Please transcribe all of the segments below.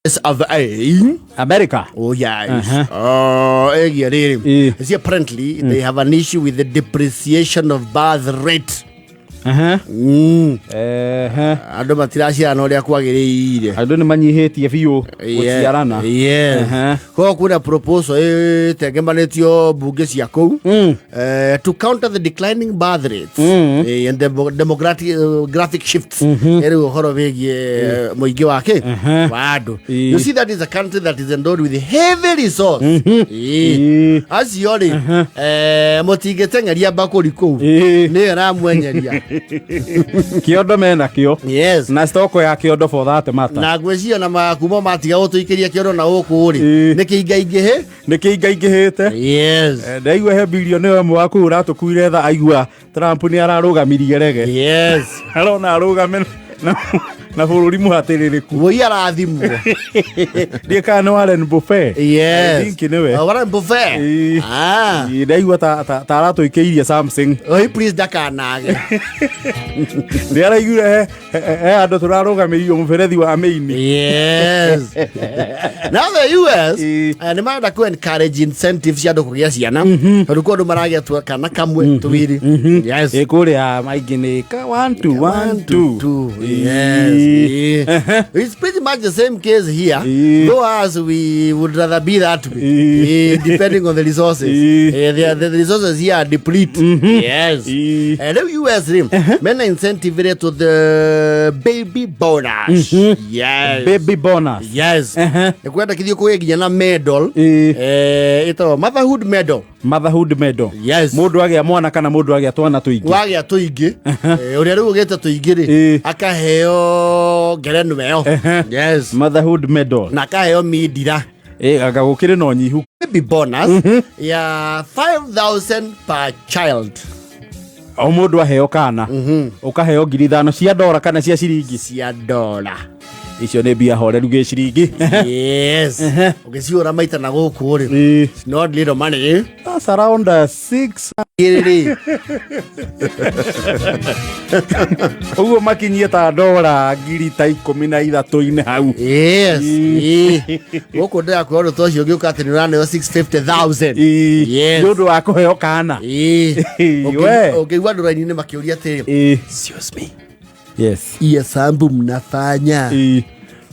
of America. Oh yes. See, apparently they have an issue with the depreciation of birth rate. Ando matiracia no ria kwagiriire. Ando ni manyihetie biu guciarana. Ko kuna proposal tegemanetio bunge cia kou to counter the declining birth rates and the demographic shifts. Eri uhoro wegie muingi wake wadu. You see, that is a country that is endowed with heavy resource. As yori motigetengeria bakuri kou ni ramwenyeria. Kiodo mena kio. Yes. Na stoko ya kiodo for that matter. Na gweciria na makumo matiga gutuikiria kiodo na guku ri. Nikiingaigihe. Nikiingaigihite. Yes. Ndaigua he billionaire mwe waku uratukuire tha aigua Trump ni ararugamirie rege. Yes. Arona arugamira na bururi muhatiririku. Woi arathimwo. Ndika no Warren Buffett. Yes. Think niwe. Warren Buffett. Ndaigua ta aratuikirie Samsung. Oi please dakanage. Ndi araigure he andu turarugamirio muberethi wa maini. Yes. Now the US and manda ku encourage incentives ya kugia ciana. Ruko ndo maragia tu kana kamwe tuwiri. Yes. Ekuria maigini ka 1 2. Yes. It's pretty much the same case here. Though as we would rather be that way, depending on the resources. The resources here are depleted. Yes. And the US mena incentive to the baby bonus. Yes. Baby bonus. Yes. Ekwenda kithio kuginya na medal. Ito motherhood medal. Motherhood medal. Yes. Mundu agia mwana kana mundu agia twana tuingi. Wagia tuingi. Uria riu ugete tuingi ri akaheo ngerenu meo. Yes. Motherhood medal. Na akaheo midira. Agagukire no nyihu. Baby bonus ya 5,000 per child. O mundu aheo kana. Ukaheo ngiri 5 cia dola kana cia ciringi. Cia dola. Icio ne bia hore ruge ciringi. Yes. Ugiciura maita na guku ri. It's not little money. That's around 6. Ugo makinyie ta dola ngiri ta 13 hau. Yes. Guku ndia kworo tocio giuka ati ni rane 650,000. Yes. Ndu wa kuheo kana. Okay, wadu raini ni makiuria ati. Excuse me. Yes. Iya sambu mnafanya.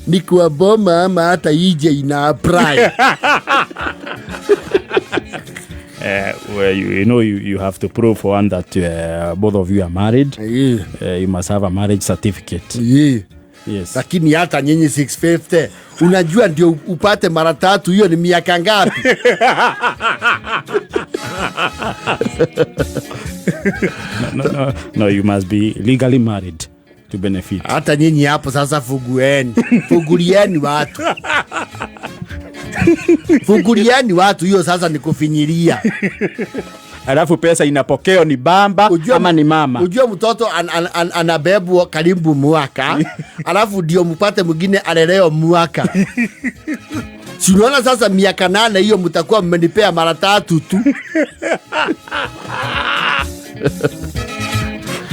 Ni kwa boma ama hata ije ina apply. Well, you know you have to prove for one that both of you are married. You must have a marriage certificate. Yes. Lakini hata nyinyi 650 unajua ndio upate mara 3 hiyo ni miaka ngapi? No, you must be legally married to benefit. Hata nyinyi hapo sasa fungulieni watu. Fungulieni watu, hiyo sasa ni kufinyiria. Alafu pesa inapokeo ni bamba ama ni mama. Ujua mtoto anabebwa karibu mwaka. Alafu ndio mpate mwingine aleleo mwaka. Si unaona sasa miaka 8 hiyo mtakuwa mmenipea mara 3 tu.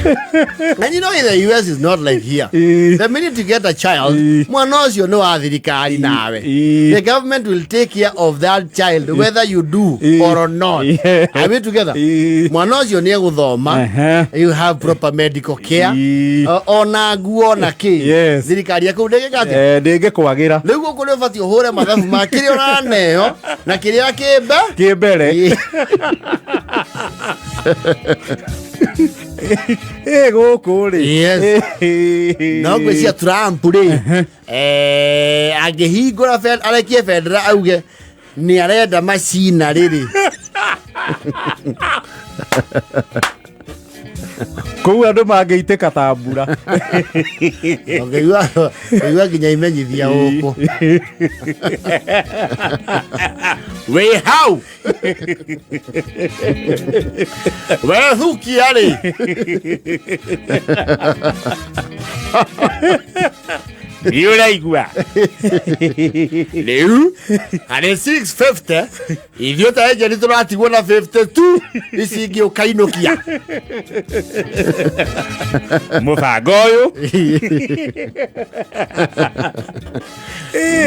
And you know, in the US is not like here. The minute you get a child, mwanozio no athirikari nawe. The government will take care of that child whether you do or not. Are we together? Mwanozio ni guthoma. You have proper medical care. Ona nguo na ki. Thirikari yako ndege kate. Ndege kwagira. Riu guku ni bati uhure mathabu makiri ona neo na kiria kibere. Goku ri. Yes. No gwecia Trump ri. Angehingura arekie federa auge ni arenda machina riri. Kou andu mangeiteka tambura. Ngeiwa nginya imenyithia guku. We how? We thuki ari. Niuraigua. Leu ane 650 ithio ta eje ni turatigwo na 52 icingi ukainokia Mubango uyu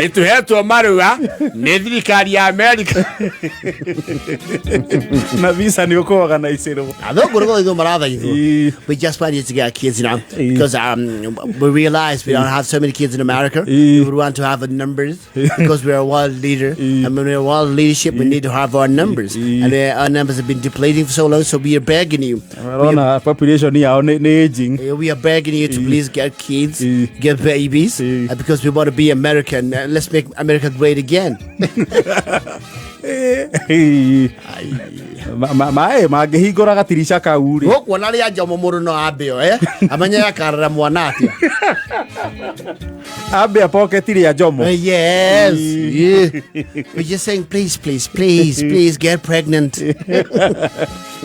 ni tuhetwo marua ni thirikari ya America na visa ni ukoga na isiro athongo rego itho marathaithwo. We just wanted to get kids, you know, because we realized we don't have so many kids in America. We would want to have the numbers because we're a world leader. And when we're a world leadership, we need to have our numbers. And our numbers have been depleting for so long, so we are begging you. Population yao ni aging. We are begging you to please get kids, get babies, because we want to be American. Let's make America great again. Magehingura gatirisha kau ri gukona ria njomo muru no ambio amenya yakarara mwana atia ambia pocket ria njomo. Yes. We're just saying please get pregnant.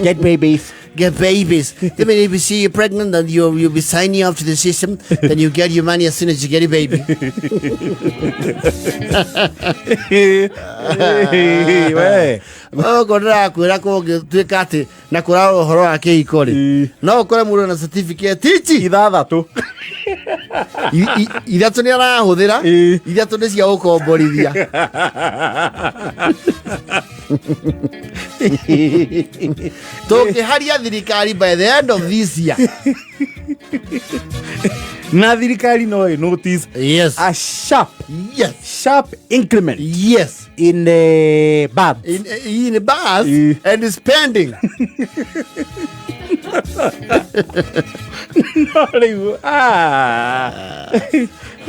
Get babies. Then when you see you're pregnant, then you'll be signing up to the system. Then you get your money as soon as you get a baby. Kodra kwira ko tuika ati na kura uhoro wa kihiko ri no ukore muru na certificate tichi ithathatu ithatu ni arahuthira ithatu ni cia ukomborithia tukiharia thirikari by the end of this year. Na thirikari no notice a sharp increment in the birth in birth and spending.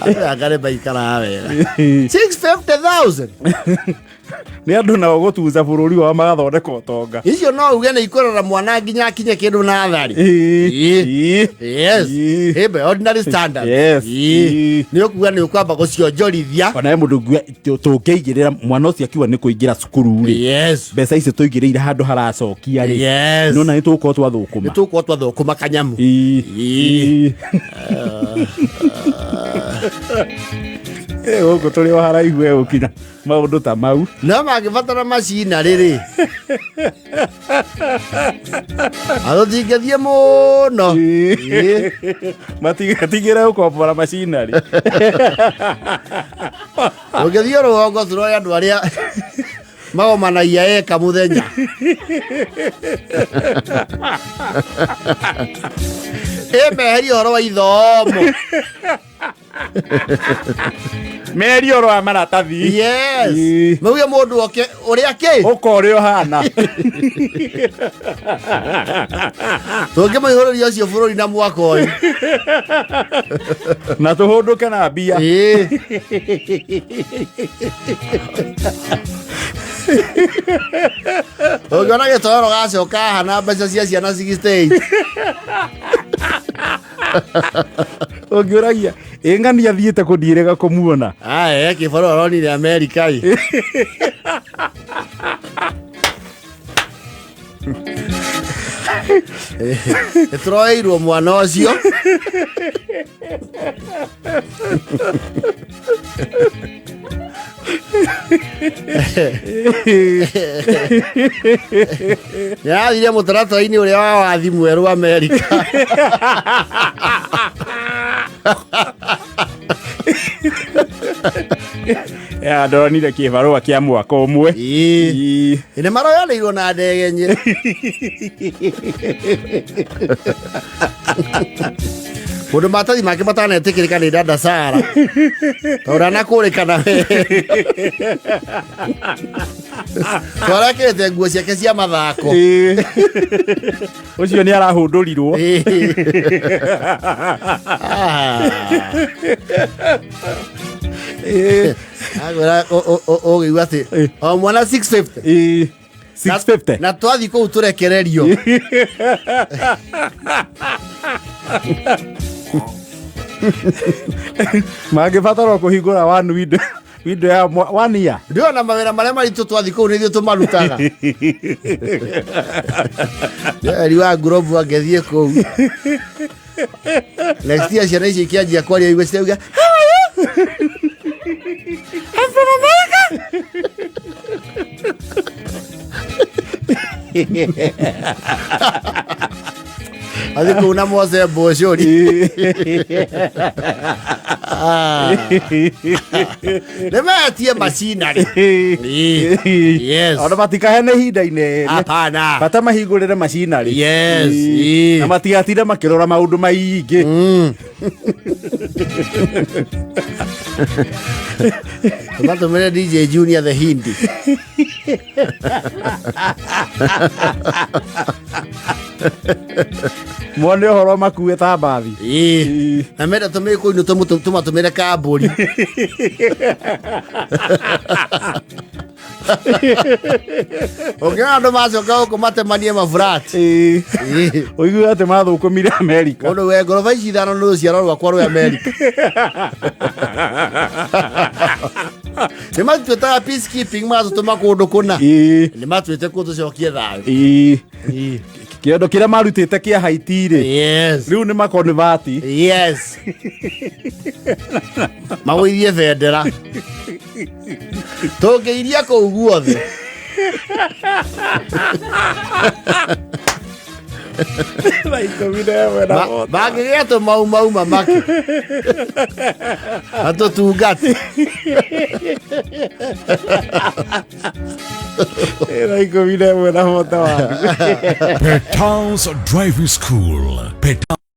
I got it by 650,000. Ni andu na gutuza bururi wa magathondeka utonga icio no uge na ikorora mwana nginya kinye kindu na thari. Yes. Ebe ordinary standard. Ni ukuga ni ukwamba gucionjorithia ona mundu ngua tungiigirira mwana ucio akiwa ni kuingira cukuru ri mbeca icio tuigiriire handu haracokia ri no na ni tugukorwo twathukuma kanyamu. Gũkũ tũrĩ o haraihu gũkinya maũndũ ta mau no mangĩbatara macina rĩrĩ atũtingĩthiĩ mũno matigatigĩre gũkombora macina rĩ ũngĩthiĩ rũgongo tũroya andũ arĩa magomanagia eka mũthenya meheri ũhoro wa ithomo meri oro wa maratathi. Mauge mundu oke uria ki ukore ohana tunge maihororia cio bururi na mwaka uyu na tuhunduke na mbia Ogona gitoro gacoka hana mbeca cia ciana 68 Oguragia engani athiete kundirega kumuona kibaro aronire America Etroirwo mwana ucio ya thire mutarata-ini uria wa wathi mweru America ya ndonire kibarua kia mwaka umwe ine maroyanirwo na ndege nye mundu matathi make matanetikirika ni dada Sara tora na kurikana twarakete nguo ciake cia mathako ucio ni arahundurirwo agora o iguate o mwana 650 650 na twathi kou turekererio magibatara kuhingura one window ya 1 year ndio na mawira maria maritu twathi kou nithio tumarutaga eri wa grovu agethie kou next year ciana ici ikianjia kwaria igwe ciuga I'm from America. Athi kuna mose boshori. Nemetie machinery. Yes. Ona matikahene ihinda-inĩ. Hapana. Bata mahingũrĩre machinery. Yes. Na matigatinde makĩrora maũndũ maingĩ. Matumire DJ Junior the Hindi. Mwone ũhoro makuue ta mbathi. Na menda tumire koinu tumatumire kamburi. Ũngĩona andũ macoka gũkũ matemanie mafrat. Ũigue atĩ mathũkũmire Amerika. Ũndũ we ngoroba ici ithano nĩ rũciaro rwakwa rwĩ Amerika. Nĩ matuĩtaga peacekeeping matũtũma kũndũ kũna. Nĩ matuĩte kũtũcokie thayũ. Kĩondo kĩrĩa marutĩte kĩa Haiti-rĩ. Yes. Rĩu nĩ makonvati. Yes. Magũithie bendera. Tũngĩiria kũu gwothe. Bangĩgĩa tũmaumau mamaki. Na tũtungati. Petals Driving School.